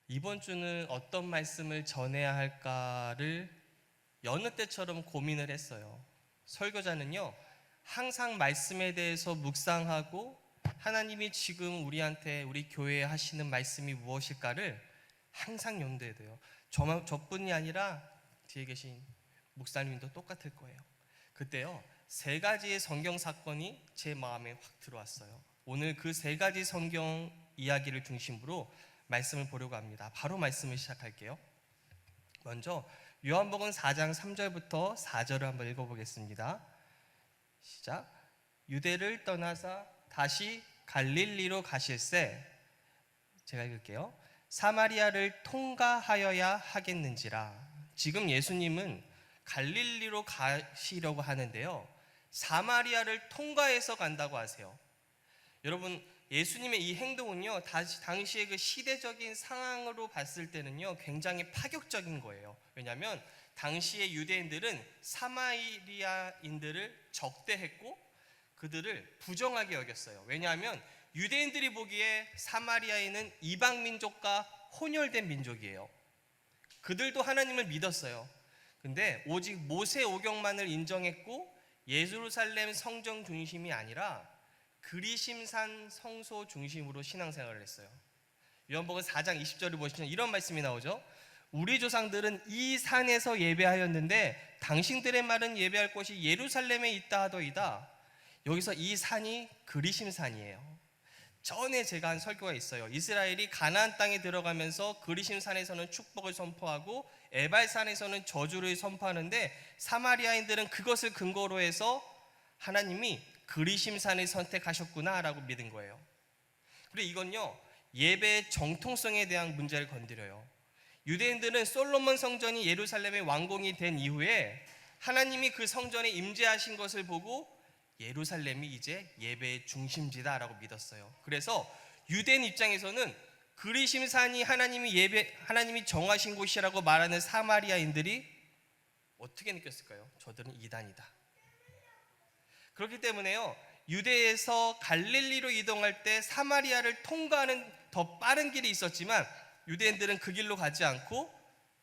이번 주는 어떤 말씀을 전해야 할까를 여느 때처럼 고민을 했어요. 설교자는요, 항상 말씀에 대해서 묵상하고 하나님이 지금 우리한테, 우리 교회에 하시는 말씀이 무엇일까를 항상 염두에 둬요. 저뿐이 아니라 뒤에 계신 목사님도 똑같을 거예요. 그때요, 세 가지의 성경 사건이 제 마음에 확 들어왔어요. 오늘 그 세 가지 성경 이야기를 중심으로 말씀을 보려고 합니다. 바로 말씀을 시작할게요. 먼저 요한복음 4장 3절부터 4절을 한번 읽어보겠습니다. 시작. 유대를 떠나사 다시 갈릴리로 가실새, 제가 읽을게요. 사마리아를 통과하여야 하겠는지라. 지금 예수님은 갈릴리로 가시려고 하는데요, 사마리아를 통과해서 간다고 하세요. 여러분, 예수님의 이 행동은요, 당시의 그 시대적인 상황으로 봤을 때는요, 굉장히 파격적인 거예요. 왜냐하면 당시의 유대인들은 사마리아인들을 적대했고 그들을 부정하게 여겼어요. 왜냐하면 유대인들이 보기에 사마리아인은 이방 민족과 혼혈된 민족이에요. 그들도 하나님을 믿었어요. 근데 오직 모세 오경만을 인정했고 예루살렘 성전 중심이 아니라 그리심산 성소 중심으로 신앙생활을 했어요. 요한복음 4장 20절을 보시면 이런 말씀이 나오죠. 우리 조상들은 이 산에서 예배하였는데 당신들의 말은 예배할 곳이 예루살렘에 있다 하더이다. 여기서 이 산이 그리심산이에요. 전에 제가 한 설교가 있어요. 이스라엘이 가나안 땅에 들어가면서 그리심산에서는 축복을 선포하고 에발산에서는 저주를 선포하는데 사마리아인들은 그것을 근거로 해서 하나님이 그리심산을 선택하셨구나 라고 믿은 거예요. 그리고 이건요, 예배의 정통성에 대한 문제를 건드려요. 유대인들은 솔로몬 성전이 예루살렘의 완공이 된 이후에 하나님이 그 성전에 임재하신 것을 보고 예루살렘이 이제 예배의 중심지다라고 믿었어요. 그래서 유대인 입장에서는 그리심산이 하나님이 정하신 곳이라고 말하는 사마리아인들이 어떻게 느꼈을까요? 저들은 이단이다. 그렇기 때문에요, 유대에서 갈릴리로 이동할 때 사마리아를 통과하는 더 빠른 길이 있었지만 유대인들은 그 길로 가지 않고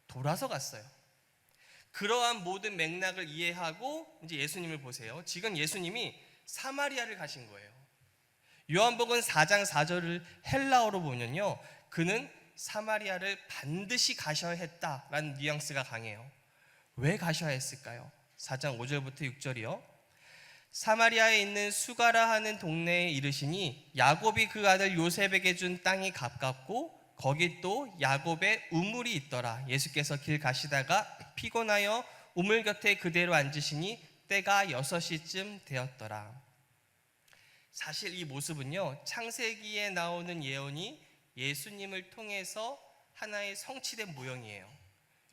돌아서 갔어요. 그러한 모든 맥락을 이해하고 이제 예수님을 보세요. 지금 예수님이 사마리아를 가신 거예요. 요한복음 4장 4절을 헬라어로 보면요, 그는 사마리아를 반드시 가셔야 했다라는 뉘앙스가 강해요. 왜 가셔야 했을까요? 4장 5절부터 6절이요. 사마리아에 있는 수가라 하는 동네에 이르시니 야곱이 그 아들 요셉에게 준 땅이 가깝고 거기 또 야곱의 우물이 있더라. 예수께서 길 가시다가 피곤하여 우물 곁에 그대로 앉으시니 때가 6시쯤 되었더라. 사실 이 모습은요, 창세기에 나오는 예언이 예수님을 통해서 하나의 성취된 모형이에요.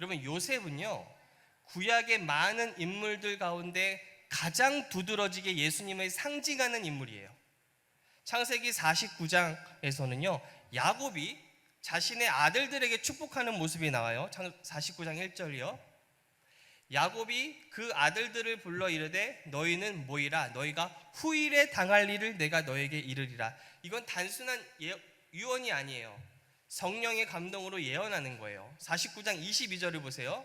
여러분, 요셉은요, 구약의 많은 인물들 가운데 가장 두드러지게 예수님을 상징하는 인물이에요. 창세기 49장에서는요, 야곱이 자신의 아들들에게 축복하는 모습이 나와요. 49장 1절이요. 야곱이 그 아들들을 불러 이르되 너희는 모이라. 너희가 후일에 당할 일을 내가 너에게 이르리라. 이건 단순한 유언이 아니에요. 성령의 감동으로 예언하는 거예요. 49장 22절을 보세요.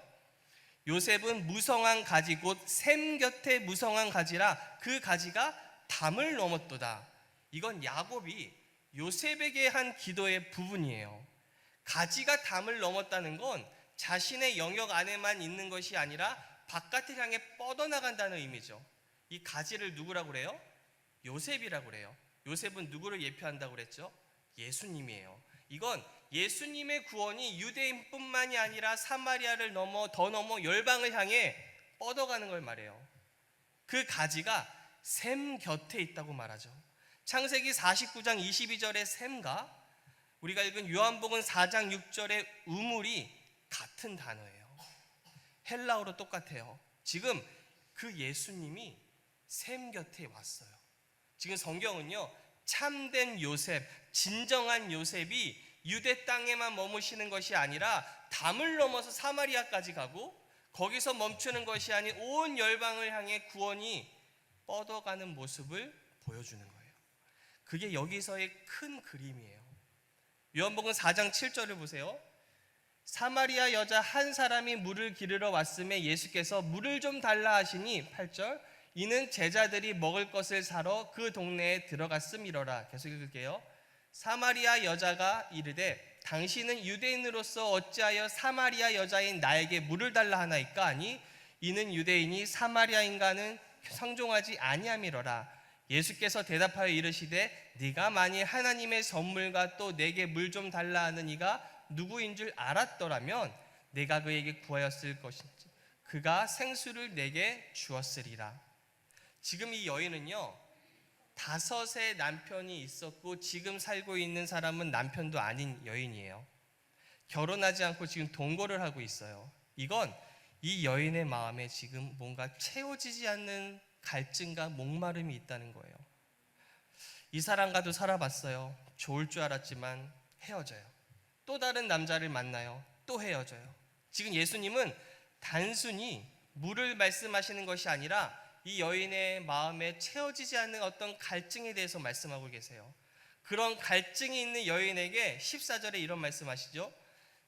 요셉은 무성한 가지 곧 샘 곁에 무성한 가지라. 그 가지가 담을 넘었도다. 이건 야곱이 요셉에게 한 기도의 부분이에요. 가지가 담을 넘었다는 건 자신의 영역 안에만 있는 것이 아니라 바깥을 향해 뻗어나간다는 의미죠. 이 가지를 누구라고 그래요? 요셉이라고 그래요. 요셉은 누구를 예표한다고 그랬죠? 예수님이에요. 이건 예수님의 구원이 유대인뿐만이 아니라 사마리아를 더 넘어 열방을 향해 뻗어가는 걸 말해요. 그 가지가 샘 곁에 있다고 말하죠. 창세기 49장 22절의 샘과 우리가 읽은 요한복음 4장 6절의 우물이 같은 단어예요. 헬라어로 똑같아요. 지금 그 예수님이 샘 곁에 왔어요. 지금 성경은요, 참된 요셉, 진정한 요셉이 유대 땅에만 머무시는 것이 아니라 담을 넘어서 사마리아까지 가고 거기서 멈추는 것이 아닌 온 열방을 향해 구원이 뻗어가는 모습을 보여주는 거예요. 그게 여기서의 큰 그림이에요. 요한복음 4장 7절을 보세요. 사마리아 여자 한 사람이 물을 기르러 왔음에 예수께서 물을 좀 달라 하시니 8절 이는 제자들이 먹을 것을 사러 그 동네에 들어갔음이러라. 계속 읽을게요. 사마리아 여자가 이르되 당신은 유대인으로서 어찌하여 사마리아 여자인 나에게 물을 달라 하나이까 하니 이는 유대인이 사마리아인과는 상종하지 아니함이러라. 예수께서 대답하여 이르시되 네가 만일 하나님의 선물과 또 내게 물 좀 달라 하는 이가 누구인 줄 알았더라면 내가 그에게 구하였을 것인지 그가 생수를 내게 주었으리라. 지금 이 여인은요 5의 남편이 있었고 지금 살고 있는 사람은 남편도 아닌 여인이에요. 결혼하지 않고 지금 동거를 하고 있어요. 이건 이 여인의 마음에 지금 뭔가 채워지지 않는 갈증과 목마름이 있다는 거예요. 이 사람과도 살아봤어요. 좋을 줄 알았지만 헤어져요. 또 다른 남자를 만나요. 또 헤어져요. 지금 예수님은 단순히 물을 말씀하시는 것이 아니라 이 여인의 마음에 채워지지 않는 어떤 갈증에 대해서 말씀하고 계세요. 그런 갈증이 있는 여인에게 14절에 이런 말씀하시죠.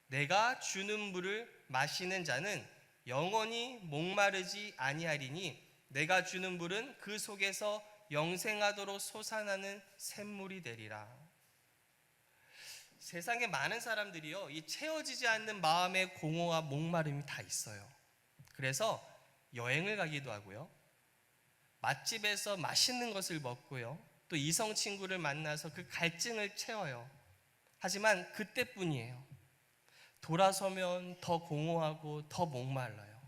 내가 주는 물을 마시는 자는 영원히 목마르지 아니하리니 내가 주는 물은 그 속에서 영생하도록 솟아나는 샘물이 되리라. 세상에 많은 사람들이요 이 채워지지 않는 마음의 공허와 목마름이 다 있어요. 그래서 여행을 가기도 하고요, 맛집에서 맛있는 것을 먹고요, 또 이성 친구를 만나서 그 갈증을 채워요. 하지만 그때뿐이에요. 돌아서면 더 공허하고 더 목말라요.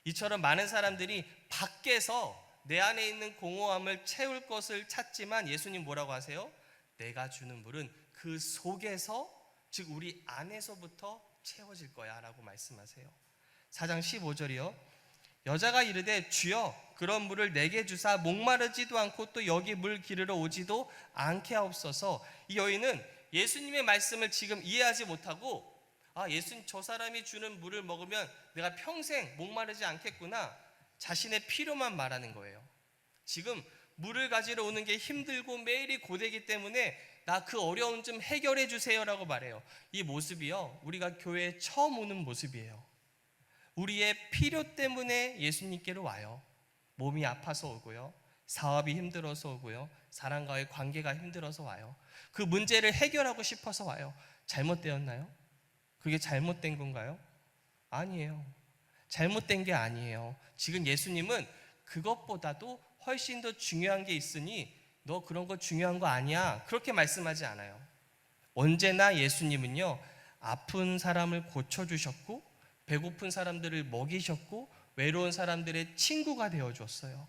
이처럼 많은 사람들이 밖에서 내 안에 있는 공허함을 채울 것을 찾지만 예수님 뭐라고 하세요? 내가 주는 물은 그 속에서, 즉 우리 안에서부터 채워질 거야 라고 말씀하세요. 4장 15절이요. 여자가 이르되 주여 그런 물을 내게 주사 목마르지도 않고 또 여기 물 기르러 오지도 않게 하옵소서. 이 여인은 예수님의 말씀을 지금 이해하지 못하고 예수님 저 사람이 주는 물을 먹으면 내가 평생 목마르지 않겠구나, 자신의 필요만 말하는 거예요. 지금 물을 가지러 오는 게 힘들고 매일이 고되기 때문에 나 그 어려움 좀 해결해 주세요라고 말해요. 이 모습이요 우리가 교회에 처음 오는 모습이에요. 우리의 필요 때문에 예수님께로 와요. 몸이 아파서 오고요, 사업이 힘들어서 오고요, 사람과의 관계가 힘들어서 와요. 그 문제를 해결하고 싶어서 와요. 잘못되었나요? 그게 잘못된 건가요? 아니에요. 잘못된 게 아니에요. 지금 예수님은 그것보다도 훨씬 더 중요한 게 있으니 너 그런 거 중요한 거 아니야, 그렇게 말씀하지 않아요. 언제나 예수님은요 아픈 사람을 고쳐주셨고 배고픈 사람들을 먹이셨고 외로운 사람들의 친구가 되어줬어요.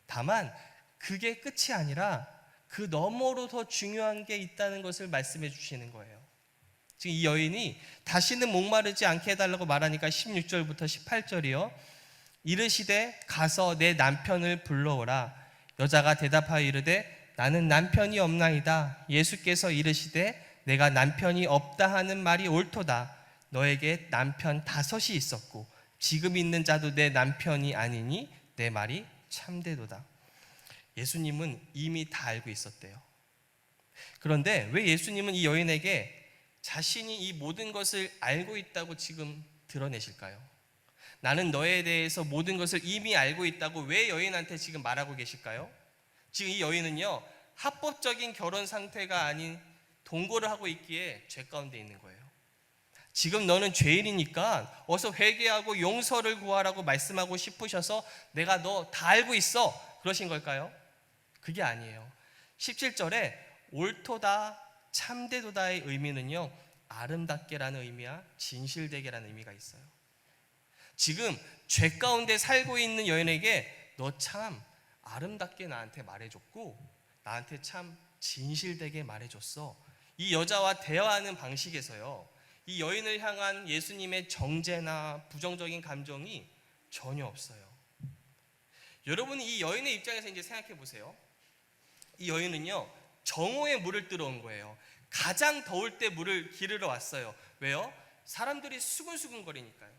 다만 그게 끝이 아니라 그 너머로 더 중요한 게 있다는 것을 말씀해 주시는 거예요. 지금 이 여인이 다시는 목마르지 않게 해달라고 말하니까 16절부터 18절이요. 이르시되 가서 내 남편을 불러오라. 여자가 대답하여 이르되 나는 남편이 없나이다. 예수께서 이르시되 내가 남편이 없다 하는 말이 옳도다. 너에게 남편 5이 있었고 지금 있는 자도 내 남편이 아니니 내 말이 참되도다. 예수님은 이미 다 알고 있었대요. 그런데 왜 예수님은 이 여인에게 자신이 이 모든 것을 알고 있다고 지금 드러내실까요? 나는 너에 대해서 모든 것을 이미 알고 있다고 왜 여인한테 지금 말하고 계실까요? 지금 이 여인은요 합법적인 결혼 상태가 아닌 동거를 하고 있기에 죄 가운데 있는 거예요. 지금 너는 죄인이니까 어서 회개하고 용서를 구하라고 말씀하고 싶으셔서 내가 너 다 알고 있어 그러신 걸까요? 그게 아니에요. 17절에 옳도다 참되도다의 의미는요 아름답게라는 의미와 진실되게라는 의미가 있어요. 지금 죄 가운데 살고 있는 여인에게 너 참 아름답게 나한테 말해줬고 나한테 참 진실되게 말해줬어. 이 여자와 대화하는 방식에서요 이 여인을 향한 예수님의 정죄나 부정적인 감정이 전혀 없어요. 여러분이 이 여인의 입장에서 이제 생각해 보세요. 이 여인은요 정오에 물을 뜨러온 거예요. 가장 더울 때 물을 기르러 왔어요. 왜요? 사람들이 수근수근거리니까요.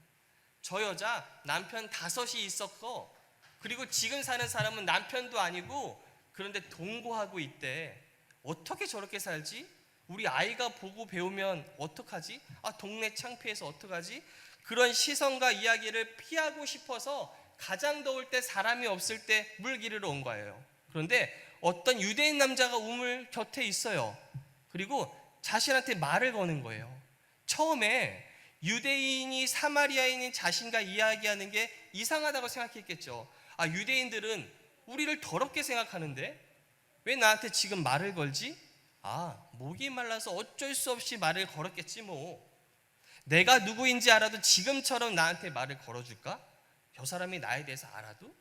저 여자 남편 5이 있었고 그리고 지금 사는 사람은 남편도 아니고 그런데 동거하고 있대. 어떻게 저렇게 살지? 우리 아이가 보고 배우면 어떡하지? 동네 창피해서 어떡하지? 그런 시선과 이야기를 피하고 싶어서 가장 더울 때 사람이 없을 때 물 기르러 온 거예요. 그런데 어떤 유대인 남자가 우물 곁에 있어요. 그리고 자신한테 말을 거는 거예요. 처음에 유대인이 사마리아인인 자신과 이야기하는 게 이상하다고 생각했겠죠. 유대인들은 우리를 더럽게 생각하는데 왜 나한테 지금 말을 걸지? 목이 말라서 어쩔 수 없이 말을 걸었겠지 뭐. 내가 누구인지 알아도 지금처럼 나한테 말을 걸어줄까? 저 사람이 나에 대해서 알아도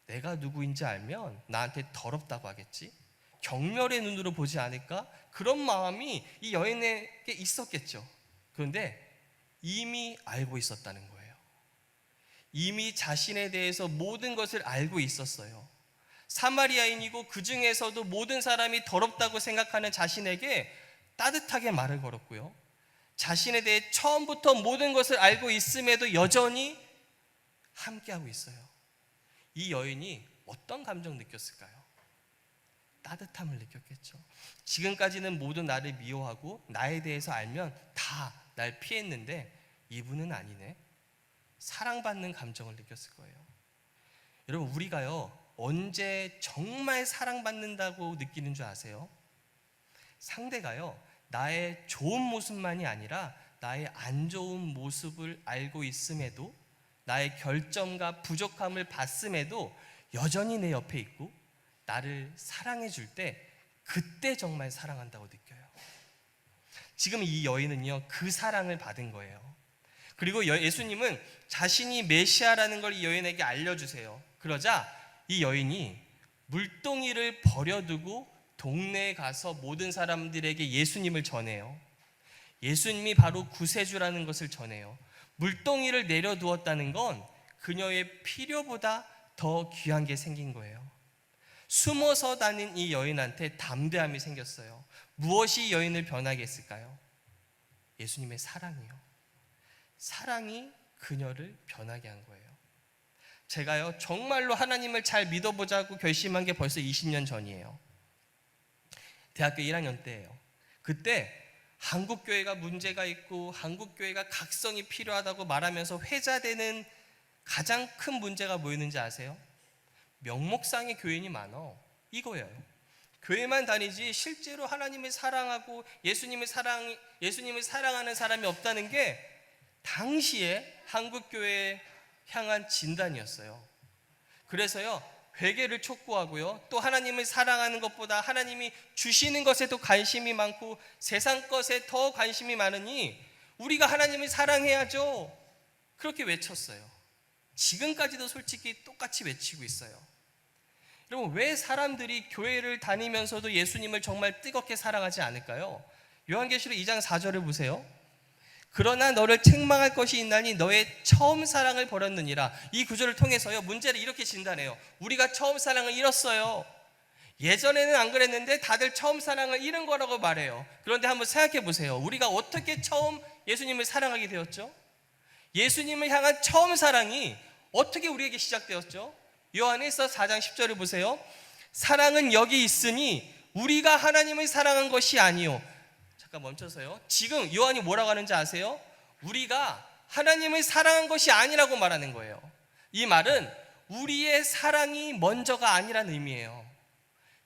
내가 누구인지 알면 나한테 더럽다고 하겠지? 경멸의 눈으로 보지 않을까? 그런 마음이 이 여인에게 있었겠죠. 그런데 이미 알고 있었다는 거예요. 이미 자신에 대해서 모든 것을 알고 있었어요. 사마리아인이고 그 중에서도 모든 사람이 더럽다고 생각하는 자신에게 따뜻하게 말을 걸었고요. 자신에 대해 처음부터 모든 것을 알고 있음에도 여전히 함께하고 있어요. 이 여인이 어떤 감정 느꼈을까요? 따뜻함을 느꼈겠죠. 지금까지는 모두 나를 미워하고 나에 대해서 알면 다 날 피했는데 이분은 아니네. 사랑받는 감정을 느꼈을 거예요. 여러분, 우리가요 언제 정말 사랑받는다고 느끼는 줄 아세요? 상대가요 나의 좋은 모습만이 아니라 나의 안 좋은 모습을 알고 있음에도, 나의 결점과 부족함을 봤음에도 여전히 내 옆에 있고 나를 사랑해 줄 때, 그때 정말 사랑한다고 느껴요. 지금 이 여인은요 그 사랑을 받은 거예요. 그리고 예수님은 자신이 메시아라는 걸 이 여인에게 알려주세요. 그러자 이 여인이 물동이를 버려두고 동네에 가서 모든 사람들에게 예수님을 전해요. 예수님이 바로 구세주라는 것을 전해요. 물동이를 내려두었다는 건 그녀의 필요보다 더 귀한 게 생긴 거예요. 숨어서 다닌 이 여인한테 담대함이 생겼어요. 무엇이 여인을 변하게 했을까요? 예수님의 사랑이요. 사랑이 그녀를 변하게 한 거예요. 제가요 정말로 하나님을 잘 믿어보자고 결심한 게 벌써 20년 전이에요. 대학교 1학년 때예요. 그때 한국교회가 문제가 있고 한국교회가 각성이 필요하다고 말하면서 회자되는 가장 큰 문제가 뭐였는지 아세요? 명목상의 교인이 많어, 이거예요. 교회만 다니지 실제로 하나님을 사랑하고 예수님을 사랑하는 사람이 없다는 게 당시에 한국교회에 향한 진단이었어요. 그래서요 회개를 촉구하고요, 또 하나님을 사랑하는 것보다 하나님이 주시는 것에도 관심이 많고 세상 것에 더 관심이 많으니 우리가 하나님을 사랑해야죠, 그렇게 외쳤어요. 지금까지도 솔직히 똑같이 외치고 있어요. 여러분, 왜 사람들이 교회를 다니면서도 예수님을 정말 뜨겁게 사랑하지 않을까요? 요한계시록 2장 4절을 보세요. 그러나 너를 책망할 것이 있나니 너의 처음 사랑을 버렸느니라. 이 구절을 통해서요 문제를 이렇게 진단해요. 우리가 처음 사랑을 잃었어요. 예전에는 안 그랬는데 다들 처음 사랑을 잃은 거라고 말해요. 그런데 한번 생각해 보세요. 우리가 어떻게 처음 예수님을 사랑하게 되었죠? 예수님을 향한 처음 사랑이 어떻게 우리에게 시작되었죠? 요한일서 4장 10절을 보세요. 사랑은 여기 있으니 우리가 하나님을 사랑한 것이 아니요. 잠깐 멈춰서요. 지금 요한이 뭐라고 하는지 아세요? 우리가 하나님을 사랑한 것이 아니라고 말하는 거예요. 이 말은 우리의 사랑이 먼저가 아니라는 의미예요.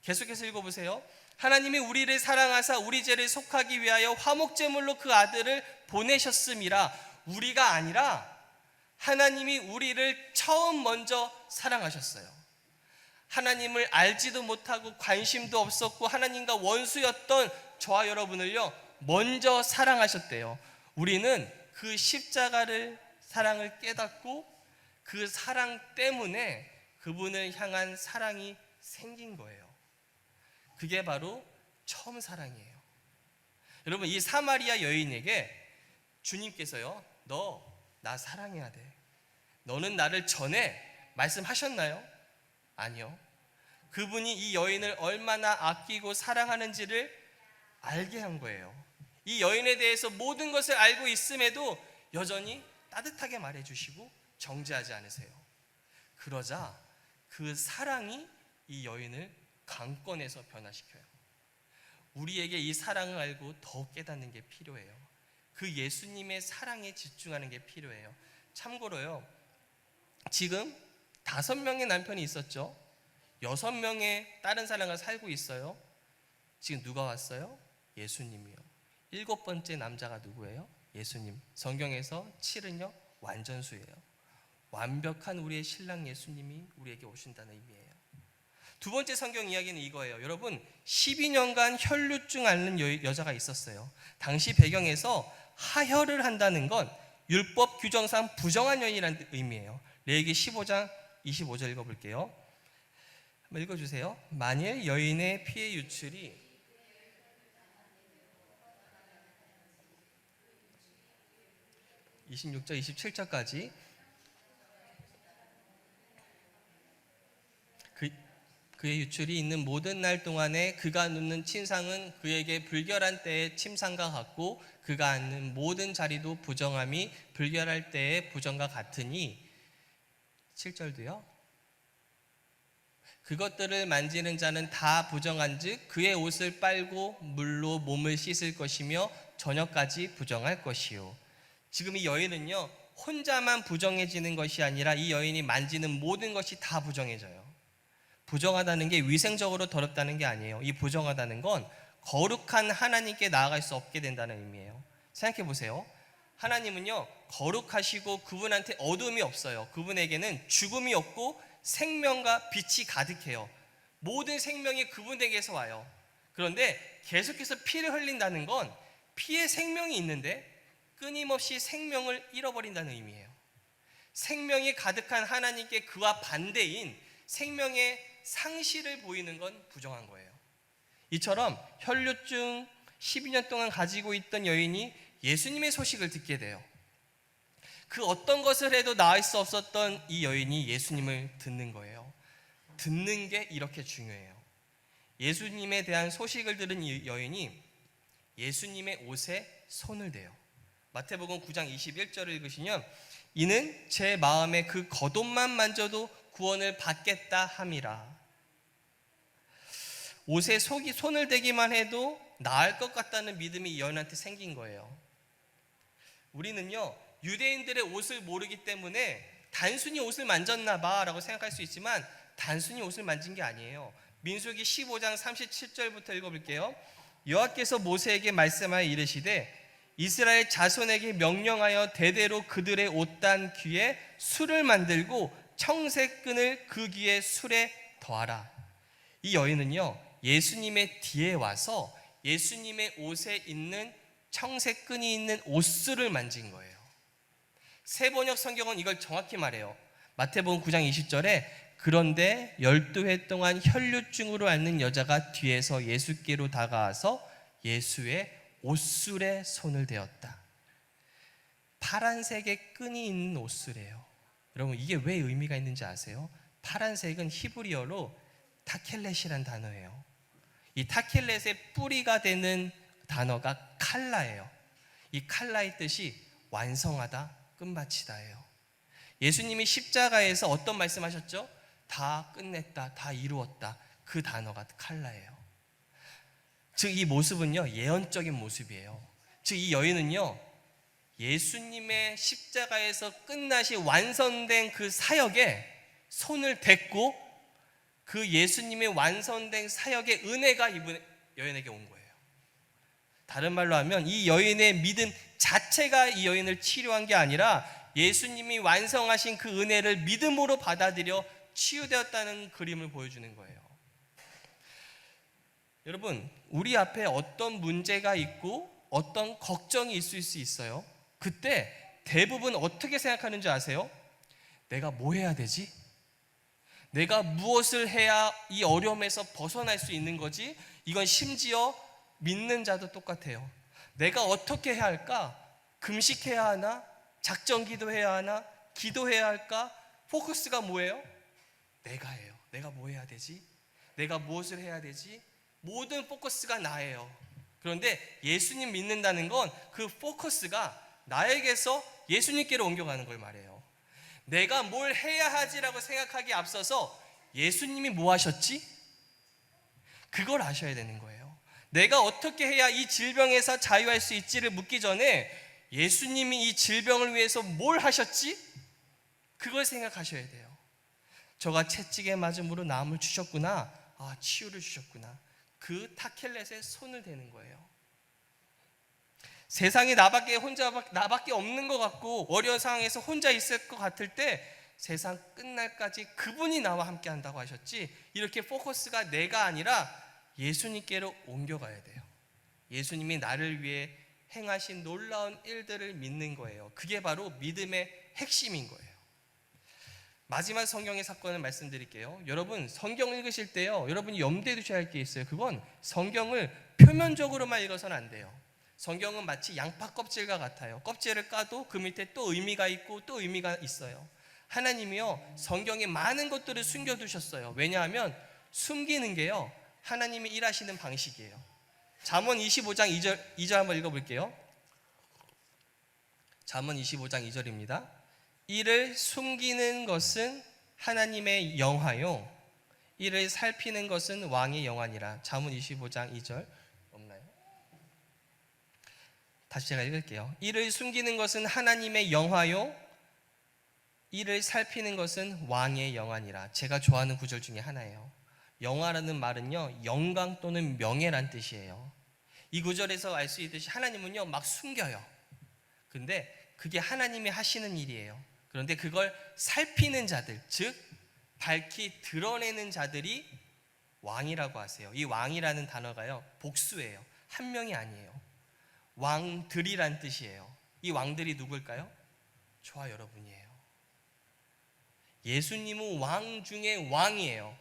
계속해서 읽어보세요. 하나님이 우리를 사랑하사 우리 죄를 속하기 위하여 화목제물로 그 아들을 보내셨음이라. 우리가 아니라 하나님이 우리를 처음 먼저 사랑하셨어요. 하나님을 알지도 못하고 관심도 없었고 하나님과 원수였던 저와 여러분을요 먼저 사랑하셨대요. 우리는 그 십자가를 사랑을 깨닫고 그 사랑 때문에 그분을 향한 사랑이 생긴 거예요. 그게 바로 처음 사랑이에요. 여러분, 이 사마리아 여인에게 주님께서요 너 나 사랑해야 돼, 너는 나를 전해 말씀하셨나요? 아니요. 그분이 이 여인을 얼마나 아끼고 사랑하는지를 알게 한 거예요. 이 여인에 대해서 모든 것을 알고 있음에도 여전히 따뜻하게 말해주시고 정죄하지 않으세요. 그러자 그 사랑이 이 여인을 강권에서 변화시켜요. 우리에게 이 사랑을 알고 더 깨닫는 게 필요해요. 그 예수님의 사랑에 집중하는 게 필요해요. 참고로요, 지금 5명의 남편이 있었죠. 6명의 다른 사람과 살고 있어요. 지금 누가 왔어요? 예수님이요. 7번째 남자가 누구예요? 예수님. 성경에서 7은요 완전수예요. 완벽한 우리의 신랑 예수님이 우리에게 오신다는 의미예요. 두 번째 성경 이야기는 이거예요. 여러분, 12년간 혈루증 앓는 여자가 있었어요. 당시 배경에서 하혈을 한다는 건 율법 규정상 부정한 여인이라는 의미예요. 레위기 15장 25절 읽어볼게요. 한번 읽어주세요. 만일 여인의 피의 유출이 26절 27절까지 그의 유출이 있는 모든 날 동안에 그가 눕는 침상은 그에게 불결한 때의 침상과 같고 그가 앉는 모든 자리도 부정함이 불결할 때의 부정과 같으니 7절도요. 그것들을 만지는 자는 다 부정한즉 그의 옷을 빨고 물로 몸을 씻을 것이며 저녁까지 부정할 것이요. 지금 이 여인은요 혼자만 부정해지는 것이 아니라 이 여인이 만지는 모든 것이 다 부정해져요. 부정하다는 게 위생적으로 더럽다는 게 아니에요. 이 부정하다는 건 거룩한 하나님께 나아갈 수 없게 된다는 의미예요. 생각해 보세요. 하나님은요 거룩하시고 그분한테 어둠이 없어요. 그분에게는 죽음이 없고 생명과 빛이 가득해요. 모든 생명이 그분에게서 와요. 그런데 계속해서 피를 흘린다는 건 피에 생명이 있는데 끊임없이 생명을 잃어버린다는 의미예요. 생명이 가득한 하나님께 그와 반대인 생명의 상실을 보이는 건 부정한 거예요. 이처럼 혈루증 12년 동안 가지고 있던 여인이 예수님의 소식을 듣게 돼요. 그 어떤 것을 해도 나을 수 없었던 이 여인이 예수님을 듣는 거예요. 듣는 게 이렇게 중요해요. 예수님에 대한 소식을 들은 이 여인이 예수님의 옷에 손을 대요. 마태복음 9장 21절을 읽으시면 이는 제 마음에 그 겉옷만 만져도 구원을 받겠다 함이라. 옷에 손을 대기만 해도 나을 것 같다는 믿음이 이 여인한테 생긴 거예요. 우리는요 유대인들의 옷을 모르기 때문에 단순히 옷을 만졌나 봐 라고 생각할 수 있지만 단순히 옷을 만진 게 아니에요. 민수기 15장 37절부터 읽어볼게요. 여호와께서 모세에게 말씀하여 이르시되 이스라엘 자손에게 명령하여 대대로 그들의 옷단 귀에 술을 만들고 청색끈을 그 귀에 술에 더하라. 이 여인은요 예수님의 뒤에 와서 예수님의 옷에 있는 청색끈이 있는 옷술을 만진 거예요. 세번역 성경은 이걸 정확히 말해요. 마태복음 9장 20절에 그런데 12회 동안 혈루증으로 앓는 여자가 뒤에서 예수께로 다가와서 예수의 옷술에 손을 대었다. 파란색의 끈이 있는 옷술이에요. 여러분 이게 왜 의미가 있는지 아세요? 파란색은 히브리어로 타켈렛이란 단어예요. 이 타켈렛의 뿌리가 되는 단어가 칼라예요. 이 칼라의 뜻이 완성하다, 끝마치다예요. 예수님이 십자가에서 어떤 말씀하셨죠? 다 끝냈다, 다 이루었다. 그 단어가 칼라예요. 즉 이 모습은요 예언적인 모습이에요. 즉 이 여인은요 예수님의 십자가에서 끝나시 완성된 그 사역에 손을 댔고 그 예수님의 완성된 사역의 은혜가 이 여인에게 온 거예요. 다른 말로 하면 이 여인의 믿음 자체가 이 여인을 치료한 게 아니라 예수님이 완성하신 그 은혜를 믿음으로 받아들여 치유되었다는 그림을 보여주는 거예요. 여러분, 우리 앞에 어떤 문제가 있고 어떤 걱정이 있을 수 있어요. 그때 대부분 어떻게 생각하는지 아세요? 내가 뭐 해야 되지? 내가 무엇을 해야 이 어려움에서 벗어날 수 있는 거지? 이건 심지어 믿는 자도 똑같아요. 내가 어떻게 해야 할까? 금식해야 하나? 작정기도 해야 하나? 기도해야 할까? 포커스가 뭐예요? 내가 해요. 내가 뭐 해야 되지? 내가 무엇을 해야 되지? 모든 포커스가 나예요. 그런데 예수님 믿는다는 건 그 포커스가 나에게서 예수님께로 옮겨가는 걸 말해요. 내가 뭘 해야 하지라고 생각하기에 앞서서 예수님이 뭐 하셨지? 그걸 아셔야 되는 거예요. 내가 어떻게 해야 이 질병에서 자유할 수 있지를 묻기 전에 예수님이 이 질병을 위해서 뭘 하셨지? 그걸 생각하셔야 돼요. 저가 채찍에 맞음으로 나음을 주셨구나. 치유를 주셨구나. 그 타켈렛에 손을 대는 거예요. 세상에 나밖에 없는 것 같고 어려운 상황에서 혼자 있을 것 같을 때 세상 끝날까지 그분이 나와 함께 한다고 하셨지, 이렇게 포커스가 내가 아니라 예수님께로 옮겨가야 돼요. 예수님이 나를 위해 행하신 놀라운 일들을 믿는 거예요. 그게 바로 믿음의 핵심인 거예요. 마지막 성경의 사건을 말씀드릴게요. 여러분, 성경 읽으실 때요, 여러분이 염두에 두셔야 할 게 있어요. 그건 성경을 표면적으로만 읽어서는 안 돼요. 성경은 마치 양파 껍질과 같아요. 껍질을 까도 그 밑에 또 의미가 있고 또 의미가 있어요. 하나님이요, 성경에 많은 것들을 숨겨두셨어요. 왜냐하면 숨기는 게요, 하나님이 일하시는 방식이에요. 잠언 25장 2절 한번 읽어볼게요. 잠언 25장 2절입니다. 이를 숨기는 것은 하나님의 영화요, 이를 살피는 것은 왕의 영화니라. 잠언 25장 2절 없나요? 다시 제가 읽을게요. 이를 숨기는 것은 하나님의 영화요, 이를 살피는 것은 왕의 영화니라. 제가 좋아하는 구절 중에 하나예요. 영화라는 말은요, 영광 또는 명예란 뜻이에요. 이 구절에서 알 수 있듯이 하나님은요, 막 숨겨요. 근데 그게 하나님이 하시는 일이에요. 그런데 그걸 살피는 자들, 즉 밝히 드러내는 자들이 왕이라고 하세요. 이 왕이라는 단어가요, 복수예요. 한 명이 아니에요. 왕들이란 뜻이에요. 이 왕들이 누굴까요? 저와 여러분이에요. 예수님은 왕 중에 왕이에요.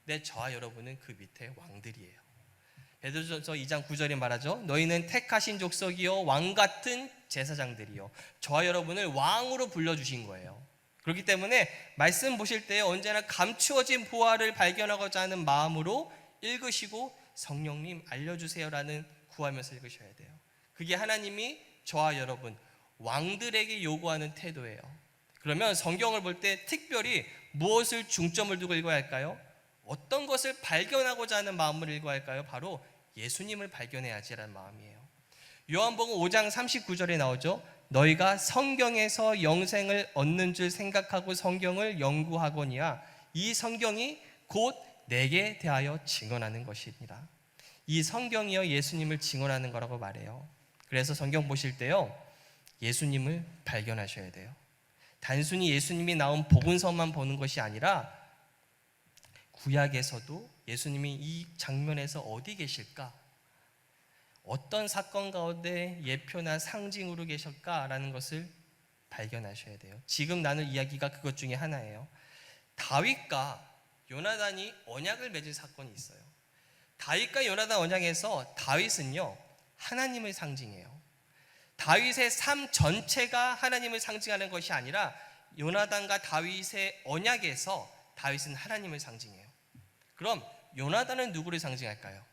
근데 저와 여러분은 그 밑에 왕들이에요. 베드로전서 2장 9절에 말하죠. 너희는 택하신 족속이요, 왕 같은 제사장들이요. 저와 여러분을 왕으로 불러주신 거예요. 그렇기 때문에 말씀 보실 때 언제나 감추어진 보화를 발견하고자 하는 마음으로 읽으시고 성령님 알려주세요라는 구하면서 읽으셔야 돼요. 그게 하나님이 저와 여러분 왕들에게 요구하는 태도예요. 그러면 성경을 볼 때 특별히 무엇을 중점을 두고 읽어야 할까요? 어떤 것을 발견하고자 하는 마음을 읽어야 할까요? 바로 예수님을 발견해야지라는 마음이에요. 요한복음 5장 39절에 나오죠. 너희가 성경에서 영생을 얻는 줄 생각하고 성경을 연구하거니와 이 성경이 곧 내게 대하여 증언하는 것이니라. 이 성경이요, 예수님을 증언하는 거라고 말해요. 그래서 성경 보실 때요, 예수님을 발견하셔야 돼요. 단순히 예수님이 나온 복음서만 보는 것이 아니라 구약에서도 예수님이 이 장면에서 어디 계실까? 어떤 사건 가운데 예표나 상징으로 계실까라는 것을 발견하셔야 돼요. 지금 나눌 이야기가 그것 중에 하나예요. 다윗과 요나단이 언약을 맺은 사건이 있어요. 다윗과 요나단 언약에서 다윗은요, 하나님을 상징해요. 다윗의 삶 전체가 하나님을 상징하는 것이 아니라 요나단과 다윗의 언약에서 다윗은 하나님을 상징해요. 그럼 요나단은 누구를 상징할까요?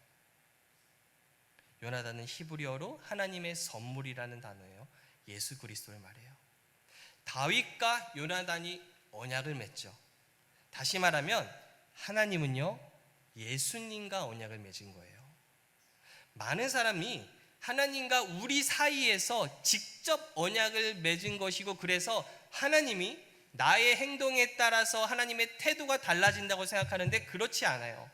요나단은 히브리어로 하나님의 선물이라는 단어예요. 예수 그리스도를 말해요. 다윗과 요나단이 언약을 맺죠. 다시 말하면 하나님은요, 예수님과 언약을 맺은 거예요. 많은 사람이 하나님과 우리 사이에서 직접 언약을 맺은 것이고, 그래서 하나님이 나의 행동에 따라서 하나님의 태도가 달라진다고 생각하는데 그렇지 않아요.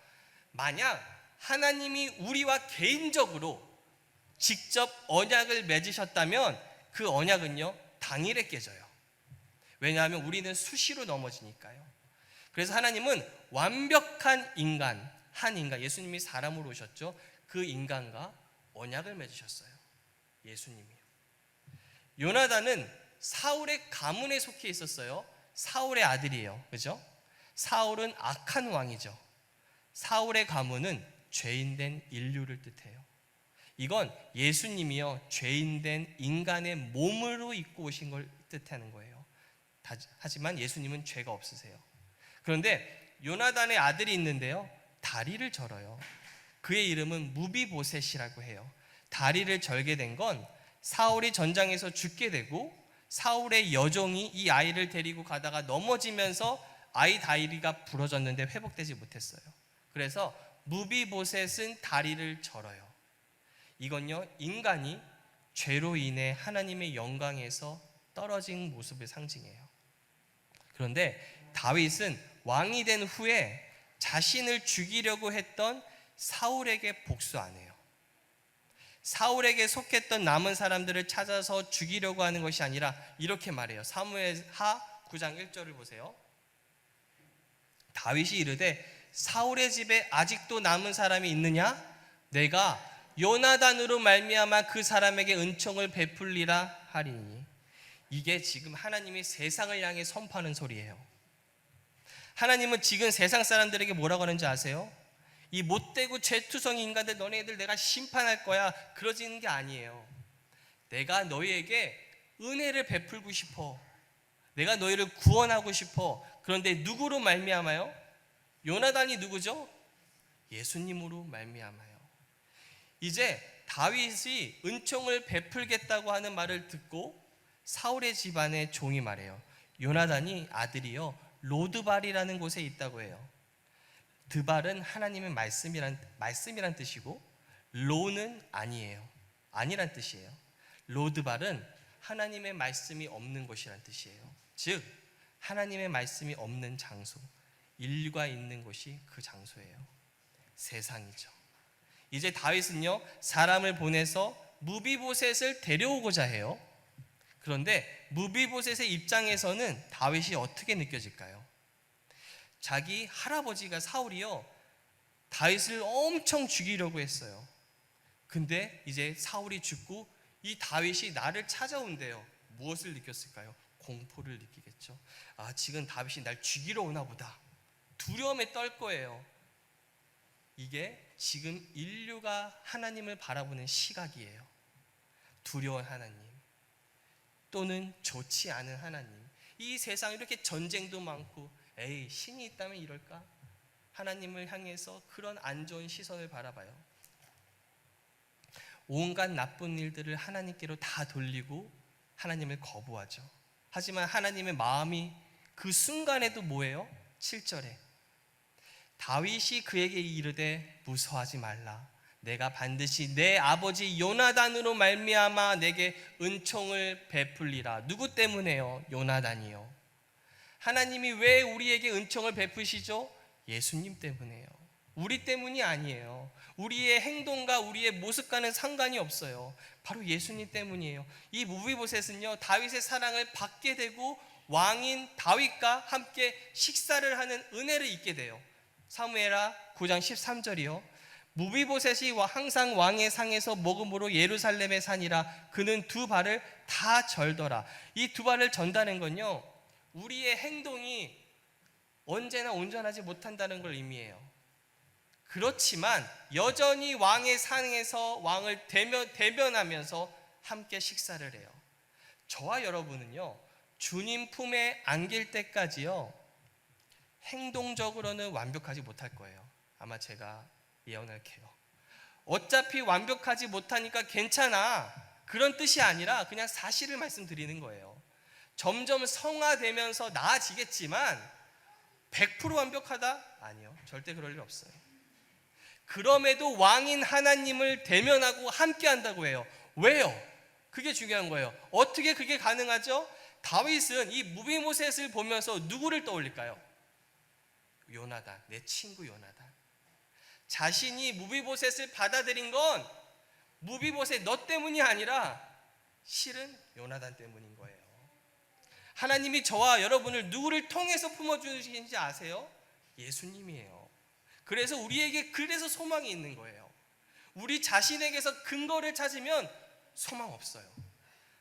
만약 하나님이 우리와 개인적으로 직접 언약을 맺으셨다면 그 언약은요, 당일에 깨져요. 왜냐하면 우리는 수시로 넘어지니까요. 그래서 하나님은 완벽한 인간, 한 인간, 예수님이 사람으로 오셨죠. 그 인간과 언약을 맺으셨어요. 예수님이요. 요나단은 사울의 가문에 속해 있었어요. 사울의 아들이에요. 그죠? 사울은 악한 왕이죠. 사울의 가문은 죄인된 인류를 뜻해요. 이건 예수님이요, 죄인된 인간의 몸으로 입고 오신 걸 뜻하는 거예요. 하지만 예수님은 죄가 없으세요. 그런데 요나단의 아들이 있는데요, 다리를 절어요. 그의 이름은 무비보셋이라고 해요. 다리를 절게 된 건 사울이 전장에서 죽게 되고 사울의 여종이 이 아이를 데리고 가다가 넘어지면서 아이 다리가 부러졌는데 회복되지 못했어요. 그래서 무비보셋은 다리를 절어요. 이건요, 인간이 죄로 인해 하나님의 영광에서 떨어진 모습을 상징해요. 그런데 다윗은 왕이 된 후에 자신을 죽이려고 했던 사울에게 복수 안 해요. 사울에게 속했던 남은 사람들을 찾아서 죽이려고 하는 것이 아니라 이렇게 말해요. 사무엘하 9장 1절을 보세요. 다윗이 이르되 사울의 집에 아직도 남은 사람이 있느냐? 내가 요나단으로 말미암아 그 사람에게 은총을 베풀리라 하리니. 이게 지금 하나님이 세상을 향해 선포하는 소리예요. 하나님은 지금 세상 사람들에게 뭐라고 하는지 아세요? 이 못되고 죄투성이 인간들 너네들 내가 심판할 거야, 그러지는 게 아니에요. 내가 너희에게 은혜를 베풀고 싶어. 내가 너희를 구원하고 싶어. 그런데 누구로 말미암아요? 요나단이 누구죠? 예수님으로 말미암아요. 이제 다윗이 은총을 베풀겠다고 하는 말을 듣고 사울의 집안의 종이 말해요. 요나단이 아들이요 로드발이라는 곳에 있다고 해요. 드발은 하나님의 말씀이란 뜻이고, 로는 아니에요. 아니란 뜻이에요. 로드발은 하나님의 말씀이 없는 곳이란 뜻이에요. 즉 하나님의 말씀이 없는 장소, 인류가 있는 곳이 그 장소예요. 세상이죠. 이제 다윗은요 사람을 보내서 무비보셋을 데려오고자 해요. 그런데 무비보셋의 입장에서는 다윗이 어떻게 느껴질까요? 자기 할아버지가 사울이요 다윗을 엄청 죽이려고 했어요. 근데 이제 사울이 죽고 이 다윗이 나를 찾아온대요. 무엇을 느꼈을까요? 공포를 느끼겠죠. 아, 지금 다윗이 날 죽이러 오나 보다. 두려움에 떨 거예요. 이게 지금 인류가 하나님을 바라보는 시각이에요. 두려운 하나님 또는 좋지 않은 하나님. 이 세상 이렇게 전쟁도 많고 에이 신이 있다면 이럴까? 하나님을 향해서 그런 안 좋은 시선을 바라봐요. 온갖 나쁜 일들을 하나님께로 다 돌리고 하나님을 거부하죠. 하지만 하나님의 마음이 그 순간에도 뭐예요? 7절에 다윗이 그에게 이르되 무서워하지 말라. 내가 반드시 내 아버지 요나단으로 말미암아 내게 은총을 베풀리라. 누구 때문에요? 요나단이요. 하나님이 왜 우리에게 은총을 베푸시죠? 예수님 때문에요. 우리 때문이 아니에요. 우리의 행동과 우리의 모습과는 상관이 없어요. 바로 예수님 때문이에요. 이 무비보셋은요 다윗의 사랑을 받게 되고 왕인 다윗과 함께 식사를 하는 은혜를 입게 돼요. 사무엘하 9장 13절이요. 무비보셋이 항상 왕의 상에서 먹음으로 예루살렘에 사니라. 그는 두 발을 다 절더라. 이 두 발을 전다는 건요 우리의 행동이 언제나 온전하지 못한다는 걸 의미해요. 그렇지만 여전히 왕의 상에서 왕을 대변하면서 함께 식사를 해요. 저와 여러분은요 주님 품에 안길 때까지요 행동적으로는 완벽하지 못할 거예요. 아마 제가 예언할게요. 어차피 완벽하지 못하니까 괜찮아, 그런 뜻이 아니라 그냥 사실을 말씀드리는 거예요. 점점 성화되면서 나아지겠지만 100% 완벽하다? 아니요, 절대 그럴 일 없어요. 그럼에도 왕인 하나님을 대면하고 함께 한다고 해요. 왜요? 그게 중요한 거예요. 어떻게 그게 가능하죠? 다윗은 이 무비보셋을 보면서 누구를 떠올릴까요? 요나단, 내 친구 요나단. 자신이 무비보셋을 받아들인 건 무비보셋 너 때문이 아니라 실은 요나단 때문인 거예요. 하나님이 저와 여러분을 누구를 통해서 품어주시는지 아세요? 예수님이에요. 그래서 우리에게 그래서 소망이 있는 거예요. 우리 자신에게서 근거를 찾으면 소망 없어요.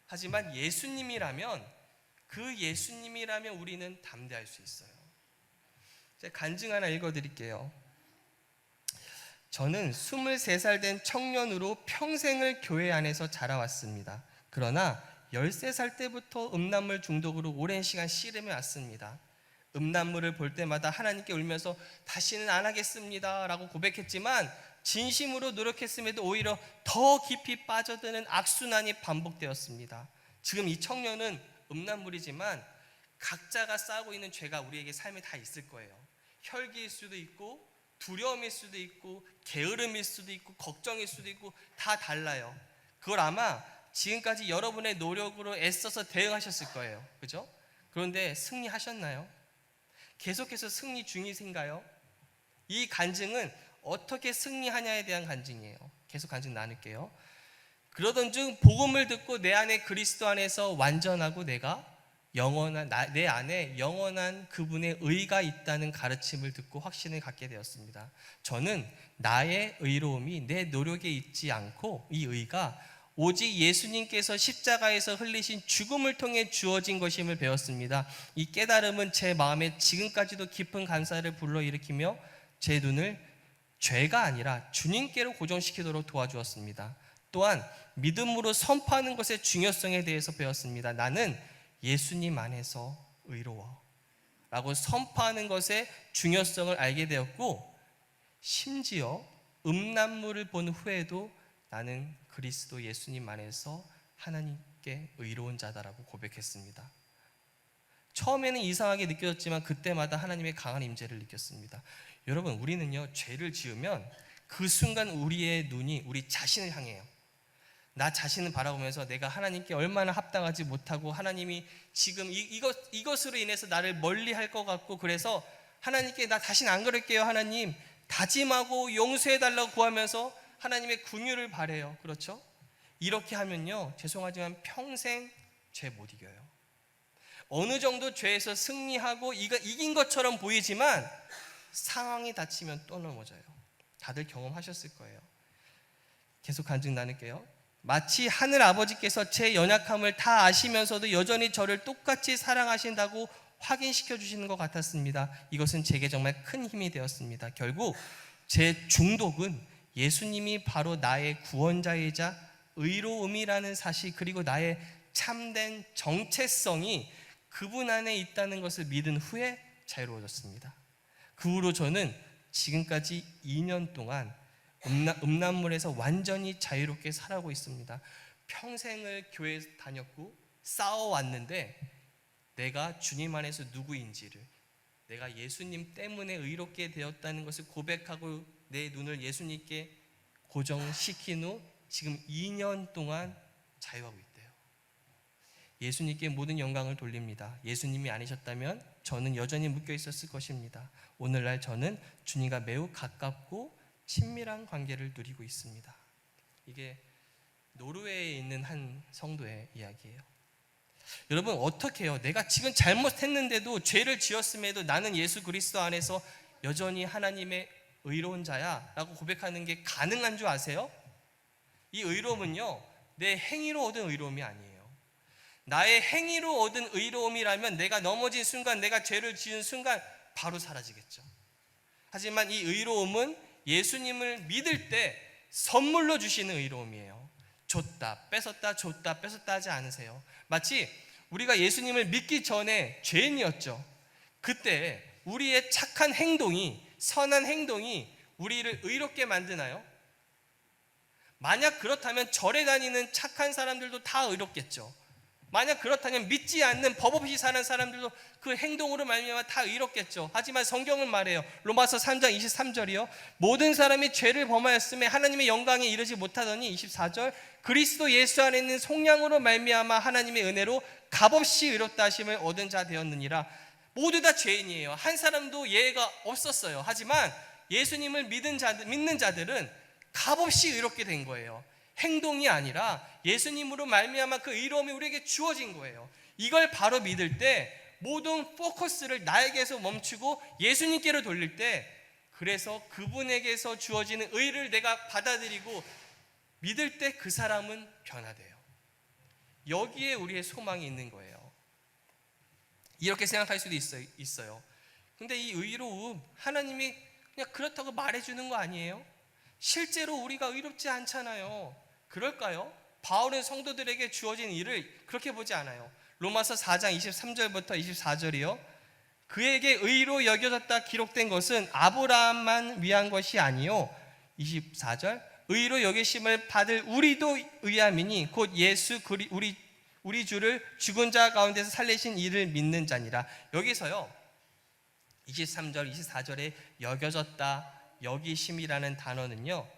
하지만 예수님이라면 우리는 담대할 수 있어요. 제가 간증 하나 읽어드릴게요. 저는 23살 된 청년으로 평생을 교회 안에서 자라왔습니다. 그러나 13살 때부터 음란물 중독으로 오랜 시간 씨름해 왔습니다. 음란물을 볼 때마다 하나님께 울면서 다시는 안 하겠습니다 라고 고백했지만 진심으로 노력했음에도 오히려 더 깊이 빠져드는 악순환이 반복되었습니다. 지금 이 청년은 음란물이지만 각자가 쌓고 있는 죄가 우리에게 삶에 다 있을 거예요. 혈기일 수도 있고 두려움일 수도 있고 게으름일 수도 있고 걱정일 수도 있고 다 달라요. 그걸 아마 지금까지 여러분의 노력으로 애써서 대응하셨을 거예요. 그죠? 그런데 승리하셨나요? 계속해서 승리 중이신가요? 이 간증은 어떻게 승리하냐에 대한 간증이에요. 계속 간증 나눌게요. 그러던 중 복음을 듣고 내 안에 그리스도 안에서 완전하고 내 안에 영원한 그분의 의가 있다는 가르침을 듣고 확신을 갖게 되었습니다. 저는 나의 의로움이 내 노력에 있지 않고 이 의가 오직 예수님께서 십자가에서 흘리신 죽음을 통해 주어진 것임을 배웠습니다. 이 깨달음은 제 마음에 지금까지도 깊은 감사를 불러일으키며 제 눈을 죄가 아니라 주님께로 고정시키도록 도와주었습니다. 또한 믿음으로 선포하는 것의 중요성에 대해서 배웠습니다. 나는 예수님 안에서 의로워 라고 선포하는 것의 중요성을 알게 되었고, 심지어 음란물을 본 후에도 나는 그리스도 예수님 안에서 하나님께 의로운 자다라고 고백했습니다. 처음에는 이상하게 느껴졌지만 그때마다 하나님의 강한 임재를 느꼈습니다. 여러분, 우리는요, 죄를 지으면 그 순간 우리의 눈이 우리 자신을 향해요. 나 자신을 바라보면서 내가 하나님께 얼마나 합당하지 못하고 하나님이 지금 이것으로 인해서 나를 멀리할 것 같고, 그래서 하나님께 나 다시는 안 그럴게요 하나님 다짐하고 용서해달라고 구하면서 하나님의 긍휼을 바래요. 그렇죠? 이렇게 하면요, 죄송하지만 평생 죄 못 이겨요. 어느 정도 죄에서 승리하고 이긴 것처럼 보이지만 상황이 닥치면 또 넘어져요. 다들 경험하셨을 거예요. 계속 간증 나눌게요. 마치 하늘 아버지께서 제 연약함을 다 아시면서도 여전히 저를 똑같이 사랑하신다고 확인시켜 주시는 것 같았습니다. 이것은 제게 정말 큰 힘이 되었습니다. 결국 제 중독은 예수님이 바로 나의 구원자이자 의로움이라는 사실, 그리고 나의 참된 정체성이 그분 안에 있다는 것을 믿은 후에 자유로워졌습니다. 그 후로 저는 지금까지 2년 동안 음란물에서 완전히 자유롭게 살아가고 있습니다. 평생을 교회에 다녔고 싸워왔는데 내가 주님 안에서 누구인지를, 내가 예수님 때문에 의롭게 되었다는 것을 고백하고 내 눈을 예수님께 고정시킨 후 지금 2년 동안 자유하고 있대요. 예수님께 모든 영광을 돌립니다. 예수님이 아니셨다면 저는 여전히 묶여 있었을 것입니다. 오늘날 저는 주님과 매우 가깝고 친밀한 관계를 누리고 있습니다. 이게 노르웨이에 있는 한 성도의 이야기예요. 여러분, 어떻게 해요? 내가 지금 잘못했는데도, 죄를 지었음에도 나는 예수 그리스도 안에서 여전히 하나님의 의로운 자야 라고 고백하는 게 가능한 줄 아세요? 이 의로움은요, 내 행위로 얻은 의로움이 아니에요. 나의 행위로 얻은 의로움이라면 내가 넘어진 순간, 내가 죄를 지은 순간 바로 사라지겠죠. 하지만 이 의로움은 예수님을 믿을 때 선물로 주시는 의로움이에요. 줬다 뺏었다 줬다 뺏었다 하지 않으세요. 마치 우리가 예수님을 믿기 전에 죄인이었죠. 그때 우리의 착한 행동이, 선한 행동이 우리를 의롭게 만드나요? 만약 그렇다면 절에 다니는 착한 사람들도 다 의롭겠죠. 만약 그렇다면 믿지 않는 법 없이 사는 사람들도 그 행동으로 말미암아 다 의롭겠죠. 하지만 성경은 말해요. 로마서 3장 23절이요. 모든 사람이 죄를 범하였음에 하나님의 영광에 이르지 못하더니 24절 그리스도 예수 안에 있는 속량으로 말미암아 하나님의 은혜로 값없이 의롭다 하심을 얻은 자 되었느니라. 모두 다 죄인이에요. 한 사람도 예외가 없었어요. 하지만 예수님을 믿는 자들은 값없이 의롭게 된 거예요. 행동이 아니라 예수님으로 말미암아 그 의로움이 우리에게 주어진 거예요. 이걸 바로 믿을 때 모든 포커스를 나에게서 멈추고 예수님께로 돌릴 때, 그래서 그분에게서 주어지는 의를 내가 받아들이고 믿을 때 그 사람은 변화돼요. 여기에 우리의 소망이 있는 거예요. 이렇게 생각할 수도 있어요. 근데 이 의로움, 하나님이 그냥 그렇다고 말해주는 거 아니에요? 실제로 우리가 의롭지 않잖아요. 그럴까요? 바울은 성도들에게 주어진 일을 그렇게 보지 않아요. 로마서 4장 23절부터 24절이요. 그에게 의로 여겨졌다 기록된 것은 아브라함만 위한 것이 아니요. 24절 의로 여기심을 받을 우리도 의함이니 곧 예수 우리 주를 죽은 자 가운데서 살리신 이를 믿는 자니라. 여기서요 23절 24절에 여겨졌다, 여기심이라는 단어는요,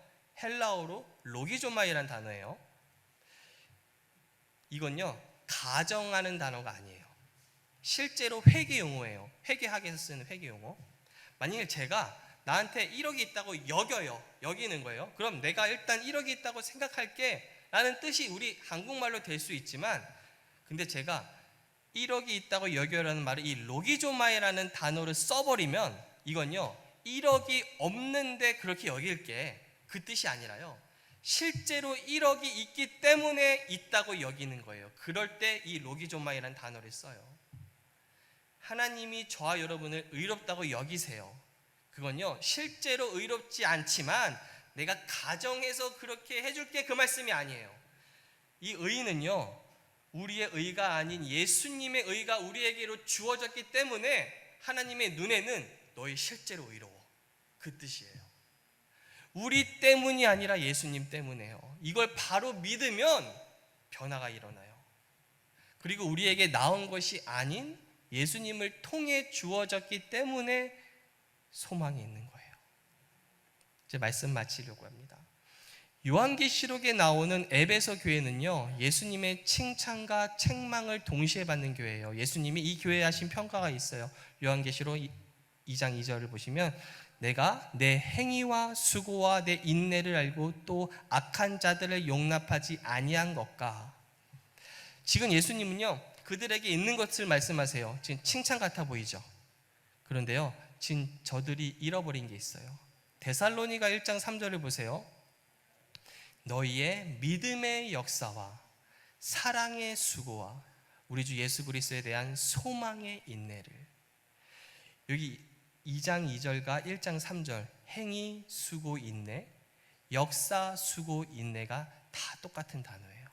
헬라어로 로기조마이라는 단어예요. 이건요, 가정하는 단어가 아니에요. 실제로 회계 용어예요. 회계학에서 쓰는 회계 용어. 만약에 제가 나한테 1억이 있다고 여기는 거예요. 그럼 내가 일단 1억이 있다고 생각할게 라는 뜻이 우리 한국말로 될 수 있지만, 근데 제가 1억이 있다고 여겨라는 말을 이 로기조마이라는 단어를 써버리면 이건요, 1억이 없는데 그렇게 여길게, 그 뜻이 아니라요, 실제로 1억이 있기 때문에 있다고 여기는 거예요. 그럴 때 이 로기조마이라는 단어를 써요. 하나님이 저와 여러분을 의롭다고 여기세요. 그건요, 실제로 의롭지 않지만 내가 가정해서 그렇게 해줄게, 그 말씀이 아니에요. 이 의는요, 우리의 의가 아닌 예수님의 의가 우리에게로 주어졌기 때문에 하나님의 눈에는 너희 실제로 의로워, 그 뜻이에요. 우리 때문이 아니라 예수님 때문에요. 이걸 바로 믿으면 변화가 일어나요. 그리고 우리에게 나온 것이 아닌 예수님을 통해 주어졌기 때문에 소망이 있는 거예요. 이제 말씀 마치려고 합니다. 요한계시록에 나오는 에베소 교회는요, 예수님의 칭찬과 책망을 동시에 받는 교회예요. 예수님이 이 교회에 하신 평가가 있어요. 요한계시록 2장 2절을 보시면, 내가 내 행위와 수고와 내 인내를 알고 또 악한 자들을 용납하지 아니한 것과. 지금 예수님은요, 그들에게 있는 것을 말씀하세요. 지금 칭찬 같아 보이죠? 그런데요, 지금 저들이 잃어버린 게 있어요. 데살로니가 1장 3절을 보세요. 너희의 믿음의 역사와 사랑의 수고와 우리 주 예수 그리스도에 대한 소망의 인내를. 여기 2장 2절과 1장 3절, 행위, 수고, 인내, 역사, 수고, 인내가 다 똑같은 단어예요.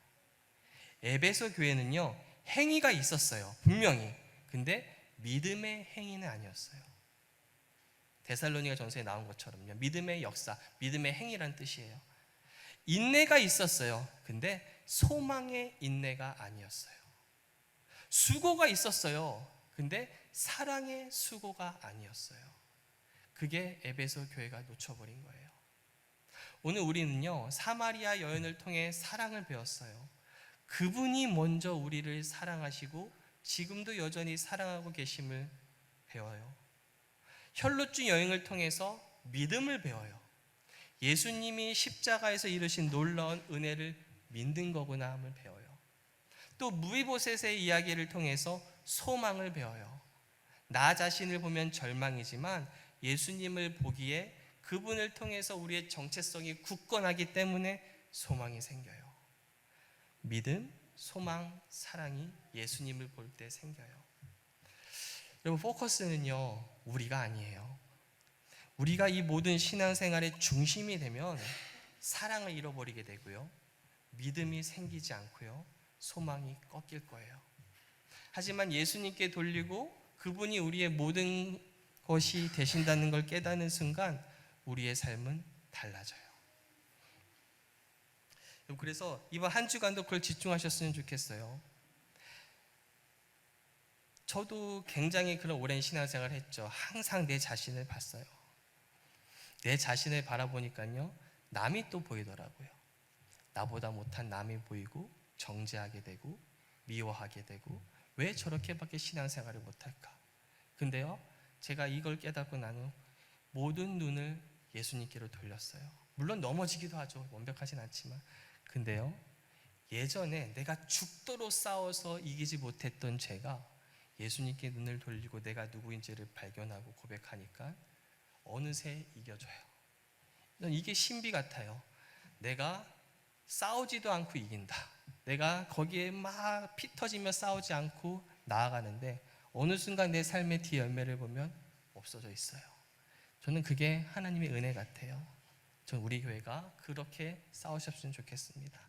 에베소 교회는요, 행위가 있었어요, 분명히. 근데 믿음의 행위는 아니었어요. 데살로니가 전서에 나온 것처럼요, 믿음의 역사, 믿음의 행위란 뜻이에요. 인내가 있었어요. 근데 소망의 인내가 아니었어요. 수고가 있었어요. 근데 사랑의 수고가 아니었어요. 그게 에베소 교회가 놓쳐버린 거예요. 오늘 우리는요, 사마리아 여인을 통해 사랑을 배웠어요. 그분이 먼저 우리를 사랑하시고 지금도 여전히 사랑하고 계심을 배워요. 혈루증 여행을 통해서 믿음을 배워요. 예수님이 십자가에서 이루신 놀라운 은혜를 믿는 거구나 함을 배워요. 또 무비보셋의 이야기를 통해서 소망을 배워요. 나 자신을 보면 절망이지만 예수님을 보기에 그분을 통해서 우리의 정체성이 굳건하기 때문에 소망이 생겨요. 믿음, 소망, 사랑이 예수님을 볼 때 생겨요. 여러분, 포커스는요, 우리가 아니에요. 우리가 이 모든 신앙생활의 중심이 되면 사랑을 잃어버리게 되고요, 믿음이 생기지 않고요, 소망이 꺾일 거예요. 하지만 예수님께 돌리고 그분이 우리의 모든 것이 되신다는 걸 깨닫는 순간 우리의 삶은 달라져요. 그래서 이번 한 주간도 그걸 집중하셨으면 좋겠어요. 저도 굉장히 그런 오랜 신앙생활을 했죠. 항상 내 자신을 봤어요. 내 자신을 바라보니까요, 남이 또 보이더라고요. 나보다 못한 남이 보이고 정죄하게 되고 미워하게 되고, 왜 저렇게밖에 신앙생활을 못할까? 근데요, 제가 이걸 깨닫고 난 후 모든 눈을 예수님께로 돌렸어요. 물론 넘어지기도 하죠. 완벽하진 않지만. 근데요, 예전에 내가 죽도록 싸워서 이기지 못했던 제가 예수님께 눈을 돌리고 내가 누구인지를 발견하고 고백하니까 어느새 이겨져요. 이게 신비 같아요. 내가 싸우지도 않고 이긴다. 내가 거기에 막 피 터지며 싸우지 않고 나아가는데 어느 순간 내 삶의 뒤 열매를 보면 없어져 있어요. 저는 그게 하나님의 은혜 같아요. 전 우리 교회가 그렇게 싸우셨으면 좋겠습니다.